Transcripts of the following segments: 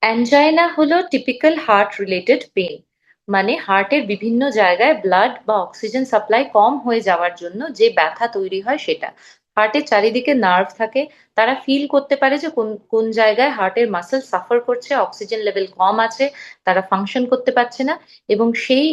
Angina হলো typical heart related pain. মানে হার্টের বিভিন্ন জায়গায় ব্লাড বা অক্সিজেন সাপ্লাই কম হয়ে যাওয়ার জন্য যে ব্যথা তৈরি হয় সেটা। হার্টের চারিদিকে নার্ভ থাকে, তারা ফিল করতে পারে যে কোন কোন জায়গায় হার্টের মাসেল সাফার করছে, অক্সিজেন লেভেল কম আছে, তারা ফাংশন করতে পারছে না, এবং সেই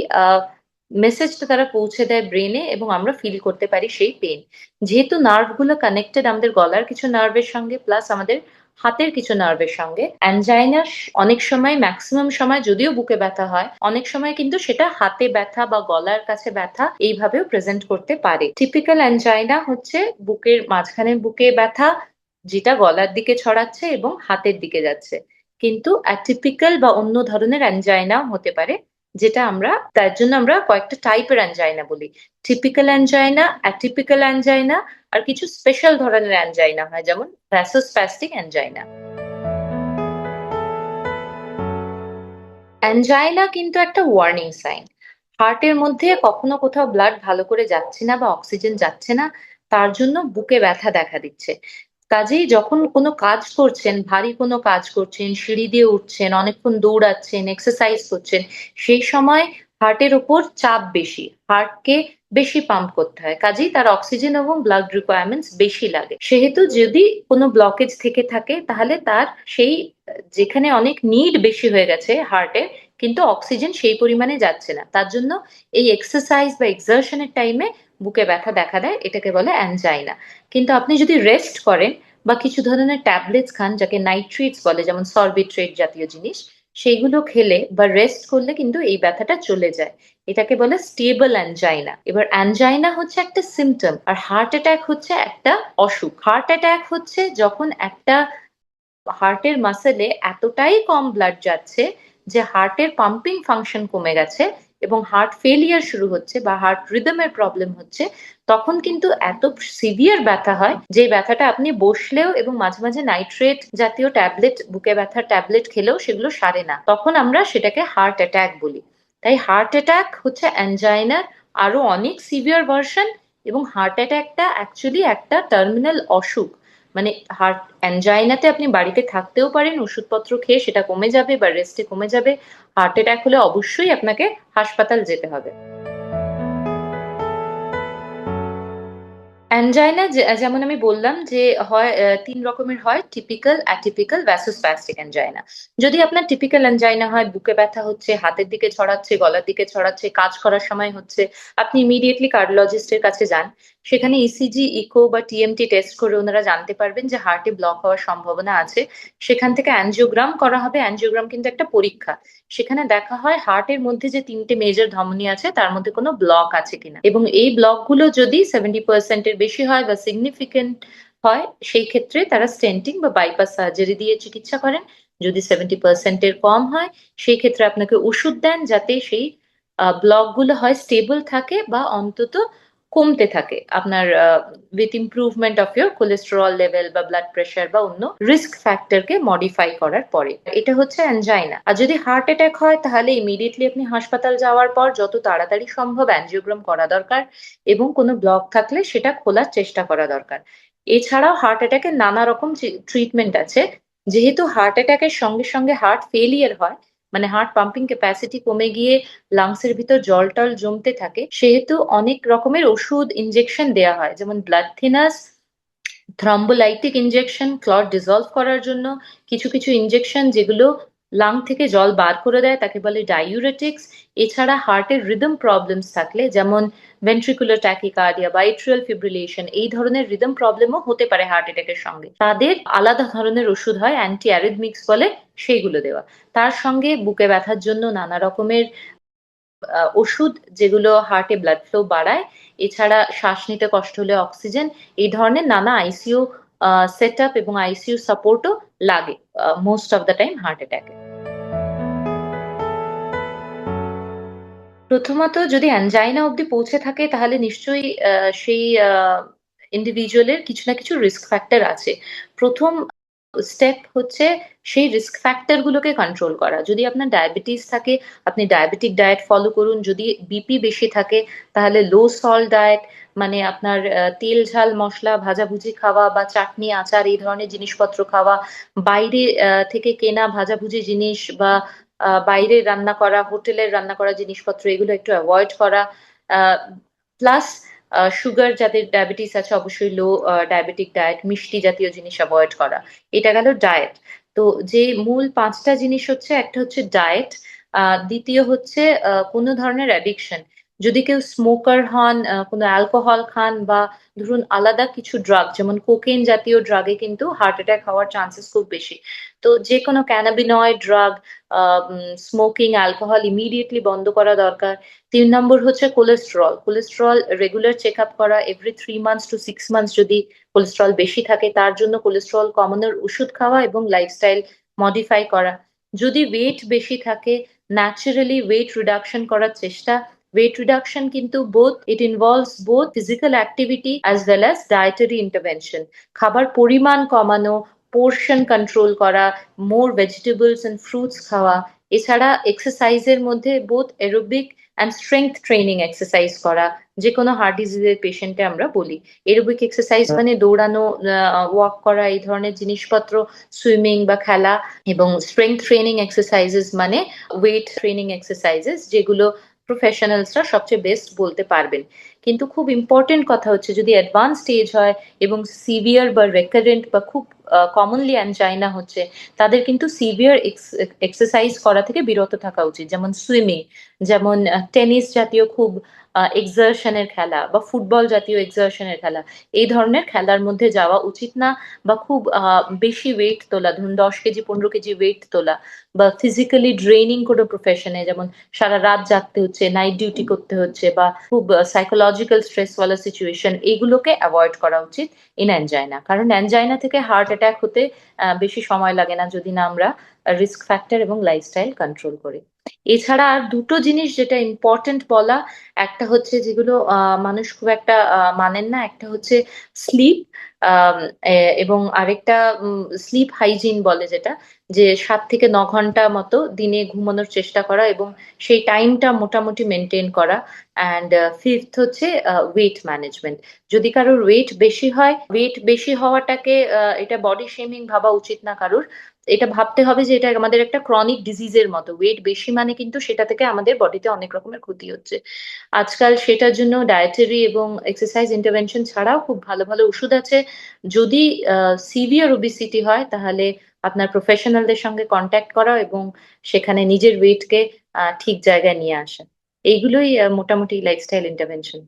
মেসেজটা তারা পৌঁছে দেয় ব্রেনে এবং আমরা ফিল করতে পারি সেই পেন। যেহেতু নার্ভগুলো কানেক্টেড আমাদের গলার কিছু নার্ভের সঙ্গে প্লাস আমাদের হাতের কিছু নার্ভের সঙ্গে, অ্যানজাইনা অনেক সময়, ম্যাক্সিমাম সময় যদিও বুকে ব্যথা হয়, অনেক সময় কিন্তু সেটা হাতে ব্যথা বা গলার কাছে ব্যথা এইভাবেও প্রেজেন্ট করতে পারে। টিপিক্যাল অ্যানজাইনা হচ্ছে বুকের মাঝখানে বুকে ব্যথা, যেটা গলার দিকে ছড়াচ্ছে এবং হাতের দিকে যাচ্ছে। কিন্তু অ্যাটিপিক্যাল বা অন্য ধরনের অ্যানজাইনাও হতে পারে, যেটা আমরা, তার জন্য আমরা কয়েকটা টাইপের অ্যানজাইনা বলি। টিপিক্যাল অ্যানজাইনা, অ্যাটিপিক্যাল অ্যানজাইনা, আর কিছু স্পেশাল ধরনের অ্যানজাইনা হয় যেমন ভ্যাসোস্প্যাস্টিক অ্যানজাইনা। অ্যানজাইনা কিন্তু একটা ওয়ার্নিং সাইন। হার্টের মধ্যে কখনো কোথাও ব্লাড ভালো করে যাচ্ছে না বা অক্সিজেন যাচ্ছে না, তার জন্য বুকে ব্যথা দেখা দিচ্ছে। কাজেই যখন কোনো কাজ করছেন, ভারী কোনো কাজ করছেন, সিঁড়ি দিয়ে উঠছেন, অনেকক্ষণ দৌড়াচ্ছেন, এক্সারসাইজ করছেন, সেই সময় হার্টের ওপর চাপ বেশি, হার্টকে বেশি পাম্প করতে হয়, কাজেই তার অক্সিজেন এবং ব্লাড রিকোয়ারমেন্টস বেশি লাগে। সেহেতু যদি কোনো ব্লকেজ থেকে থাকে তাহলে তার সেই যেখানে অনেক নিড বেশি হয়ে গেছে হার্টে, কিন্তু অক্সিজেন সেই পরিমাণে যাচ্ছে না, তার জন্য এই এক্সারসাইজ বা এক্সারশনের টাইমে বুকে ব্যথা দেখা দেয়, এটাকে বলে অ্যানজাইনা। কিন্তু আপনি যদি রেস্ট করেন বা কিছু ধরনের ট্যাবলেটস খান যাকে নাইট্রেটস বলে, যেমন সরবিট্রেট জাতীয় জিনিস, সেইগুলো খেলে বা রেস্ট করলে কিন্তু এই ব্যথাটা চলে যায়। এটাকে বলে স্টেবল অ্যানজাইনা। এবার অ্যানজাইনা হচ্ছে একটা সিমটম, আর হার্ট অ্যাটাক হচ্ছে একটা অসুখ। হার্ট অ্যাটাক হচ্ছে যখন একটা হার্টের মাসেলে এতটাই কম ব্লাড যাচ্ছে যে হার্টের পাম্পিং ফাংশন কমে গেছে এবং হার্ট ফেলিয়ার শুরু হচ্ছে বা হার্ট রিদমের প্রবলেম হচ্ছে, তখন কিন্তু এত সিভিয়ার ব্যথা হয় যে ব্যথাটা আপনি বসলেও এবং মাঝে মাঝে নাইট্রেট জাতীয় ট্যাবলেট, বুকে ব্যথার ট্যাবলেট খেলেও সেগুলো সারে না, তখন আমরা সেটাকে হার্ট অ্যাটাক বলি। তাই হার্ট অ্যাটাক হচ্ছে অ্যানজাইনার আরো অনেক সিভিয়ার ভার্সন, এবং হার্ট অ্যাটাকটা অ্যাকচুয়ালি একটা টার্মিনাল অসুখ। মানে হার্ট অ্যানজাইনাতে আপনি বাড়িতে থাকতেও পারেন, ওষুধপত্র খেয়ে সেটা কমে যাবে বা রেস্টে কমে যাবে। হার্ট অ্যাটাক হলে অবশ্যই আপনাকে হাসপাতাল যেতে হবে। অ্যানজাইনা যেমন আমি বললাম যে হয়, তিন রকমের হয়: টিপিক্যাল, অ্যাটিপিক্যাল, ভ্যাসোস্প্যাস্টিক অ্যানজাইনা। যদি আপনার টিপিক্যাল অ্যানজাইনা হয়, বুকে ব্যথা হচ্ছে, হাতের দিকে ছড়াচ্ছে, গলার দিকে ছড়াচ্ছে, কাজ করার সময় হচ্ছে, আপনি ইমিডিয়েটলি কার্ডিওলজিস্টের কাছে যান। সেখানে ইসিজি, ইকো বা টিএমটি টেস্ট করে ওনারা জানতে পারবেন যে হার্টে ব্লক হওয়ার সম্ভাবনা আছে। সেখান থেকে অ্যানজিওগ্রাম করা হবে। অ্যানজিওগ্রাম কিন্তু একটা পরীক্ষা, সেখানে দেখা হয় হার্টের মধ্যে যে তিনটে মেজর ধমনী আছে তার মধ্যে কোনো ব্লক আছে কিনা, এবং এই ব্লকগুলো যদি 70%-এর বেশি হয় বা সিগনিফিকেন্ট হয়, সেই ক্ষেত্রে তারা স্টেন্টিং বা বাইপাস সার্জারি দিয়ে চিকিৎসা করেন। যদি 70%-এর কম হয়, সেই ক্ষেত্রে আপনাকে ওষুধ দেন যাতে সেই ব্লকগুলো হয় স্টেবল থাকে বা অন্তত কমতে থাকে আপনার, with improvement of your cholesterol level বা ব্লাড প্রেশার বা অন্য রিস্ক ফ্যাক্টরকে মডিফাই করার পরে। এটা হচ্ছে অ্যানজাইনা। আর যদি হার্ট অ্যাটাক হয় তাহলে ইমিডিয়েটলি আপনি হাসপাতাল যাওয়ার পর যত তাড়াতাড়ি সম্ভব অ্যানজিওগ্রাম করা দরকার, এবং কোনো ব্লক থাকলে সেটা খোলার চেষ্টা করা দরকার। এছাড়াও হার্ট অ্যাটাকের নানা রকম ট্রিটমেন্ট আছে। যেহেতু হার্ট অ্যাটাকের সঙ্গে সঙ্গে হার্ট ফেলিয়ার হয়, মানে হার্ট পাম্পিং ক্যাপাসিটি কমে গিয়ে লাংসের ভিতর জল টল জমতে থাকে, সেহেতু অনেক রকমের ওষুধ ইনজেকশন দেওয়া হয়, যেমন blood thinners, thrombolytic injection clot dissolve করার জন্য, কিছু কিছু ইনজেকশন যেগুলো লাং থেকে জল বার করে দেয় তাকে বলে ডাইউরেটিক্স। এছাড়া হার্টের রিদম প্রবলেমস থাকলে, যেমন ভেন্ট্রিকুলার ট্যাকিকার্ডিয়া বা এট্রিয়াল ফিব্রিলেশন, এই ধরনের রিদম প্রবলেমও হতে পারে হার্ট অ্যাটাকের সঙ্গে, তাদের আলাদা ধরনের ওষুধ হয়, অ্যান্টি অ্যারিথমিক্স বলে, সেইগুলো দেওয়া। তার সঙ্গে বুকে ব্যথার জন্য নানা রকমের ওষুধ যেগুলো হার্টে ব্লাড ফ্লো বাড়ায়। এছাড়া শ্বাস নিতে কষ্ট হলে অক্সিজেন, এই ধরনের নানা আইসিইউ সেট আপ এবং আইসিইউ সাপোর্টও লাগে most of the time heart অ্যাটাকে। প্রথমত যদি অ্যানজাইনা অব্দি পৌঁছে থাকে তাহলে নিশ্চয়ই সেই ইন্ডিভিজুয়ালের কিছু না কিছু রিস্ক ফ্যাক্টর আছে। প্রথম স্টেপ হচ্ছে সেই রিস্ক ফ্যাক্টর গুলোকে কন্ট্রোল করা। যদি আপনার ডায়াবেটিস থাকে, আপনি ডায়াবেটিক ডায়েট ফলো করুন। যদি বিপি বেশি থাকে, তাহলে লো সল্ট ডায়েট, মানে আপনার তেল, ঝাল, মসলা, ভাজাভুজি খাওয়া বা চাটনি, আচার এই ধরনের জিনিসপত্র খাওয়া, বাইরে থেকে কেনা ভাজাভুজি জিনিস বা বাইরে রান্না করা, হোটেলের রান্না করা জিনিসপত্র এগুলো একটু অ্যাভয়েড করা। প্লাস সুগার, যাদের ডায়াবেটিস আছে অবশ্যই লো ডায়াবেটিক ডায়েট, মিষ্টি জাতীয় জিনিস অ্যাভয়েড করা। এটা গেল ডায়েট। তো যে মূল পাঁচটা জিনিস হচ্ছে, একটা হচ্ছে ডায়েট, দ্বিতীয় হচ্ছে কোনো ধরনের অ্যাডিকশন। যদি কেউ স্মোকার হন, কোনো অ্যালকোহল খান, বা ধরুন আলাদা কিছু ড্রাগ যেমন কোকেন জাতীয় ড্রাগে কিন্তু হার্ট অ্যাটাক হওয়ার চান্সেস খুব বেশি। তো যে কোনো cannabinoid drug, smoking, alcohol immediately বন্ধ করা দরকার। 3 নম্বর হচ্ছে cholesterol. Cholesterol regular check up করা, এভরি 3 months to 6 months যদি কোলেস্টেরল বেশি থাকে তার জন্য কোলেস্টেরল কমানোর ওষুধ খাওয়া এবং লাইফস্টাইল মডিফাই করা। যদি ওয়েট বেশি থাকে, ন্যাচারালি ওয়েট রিডাকশন করার চেষ্টা। ওয়েট রিডাকশন কিন্তু ইট involves both physical activity as well as dietary intervention. খাবার পরিমাণ কমানো, পোর্শন কন্ট্রোল করা, মোর ভেজিটেবলস এন্ড ফ্রুটস খাওয়া। এছাড়া এক্সারসাইজের মধ্যে both aerobic and strength training exercise করা, যে কোনো হার্ট ডিজিজের পেশেন্টে আমরা বলি। এরোবিক এক্সারসাইজ মানে দৌড়ানো, ওয়াক করা, এই ধরনের জিনিসপত্র, সুইমিং বা খেলা। এবং স্ট্রেংথ ট্রেনিং এক্সারসাইজেস মানে ওয়েট ট্রেনিং এক্সারসাইজেস, যেগুলো প্রফেশনালসরা সবচেয়ে বেস্ট বলতে পারবেন। কিন্তু খুব ইম্পর্টেন্ট কথা হচ্ছে, যদি অ্যাডভান্স স্টেজ হয় এবং সিভিয়ার বা রেকারেন্ট বা খুব কমনলি অ্যানজাইনা হচ্ছে, তাদের কিন্তু সিভিয়ার এক্সারসাইজ করা থেকে বিরত থাকা উচিত, যেমন সুইমিং, যেমন টেনিস জাতীয় খুব এক্সারশনের খেলা, বা ফুটবল জাতীয় এক্সারশনের খেলা। এই ধরনের খেলার মধ্যে যাওয়া উচিত না। বা খুব বেশি ওয়েট তোলা, ধরুন 10 কেজি 15 কেজি ওয়েট তোলা, বা ফিজিক্যালি ড্রেনিং কোনো প্রফেশনে, যেমন সারা রাত জাগতে হচ্ছে, নাইট ডিউটি করতে হচ্ছে, বা খুব সাইকোলজিক্যাল স্ট্রেসওয়ালা সিচুয়েশন, এগুলোকে অ্যাভয়েড করা উচিত ইন অ্যানজাইনা। কারণ অ্যানজাইনা থেকে হার্ট অ্যাটাক হতে বেশি সময় লাগে না, যদি না আমরা রিস্ক ফ্যাক্টর এবং লাইফস্টাইল কন্ট্রোল করি। এছাড়া আর দুটো জিনিস যেটা ইম্পর্টেন্ট বলা, একটা হচ্ছে যেগুলো মানুষ খুব একটা মানেন না, একটা হচ্ছে স্লিপ, এবং আরেকটা স্লিপ হাইজিন বলে, যেটা যে 7 থেকে 9 ঘন্টা মতো দিনে ঘুমানোর চেষ্টা করা এবং সেই টাইমটা মোটামুটি মেনটেন করা। অ্যান্ড ফিফথ হচ্ছে ওয়েট ম্যানেজমেন্ট। যদি কারোর ওয়েট বেশি হয়, ওয়েট বেশি হওয়াটাকে এটা বডি শেমিং ভাবা উচিত না কারোর। এটা ভাবতে হবে যে এটা আমাদের একটা ক্রনিক ডিজিজের মতো। ওয়েট বেশি মানে কিন্তু সেটা থেকে আমাদের বডিতে অনেক রকমের ক্ষতি হচ্ছে। আজকাল সেটার জন্য ডায়েটারি এবং এক্সারসাইজ ইন্টারভেনশন ছাড়াও খুব ভালো ভালো ওষুধ আছে। যদি সিভিয়ার ওবিসিটি হয়, তাহলে আপনার প্রফেশনালদের সঙ্গে কন্ট্যাক্ট করা এবং সেখানে নিজের ওয়েটকে ঠিক জায়গায় নিয়ে আসা। এইগুলোই মোটামুটি লাইফস্টাইল ইন্টারভেনশন।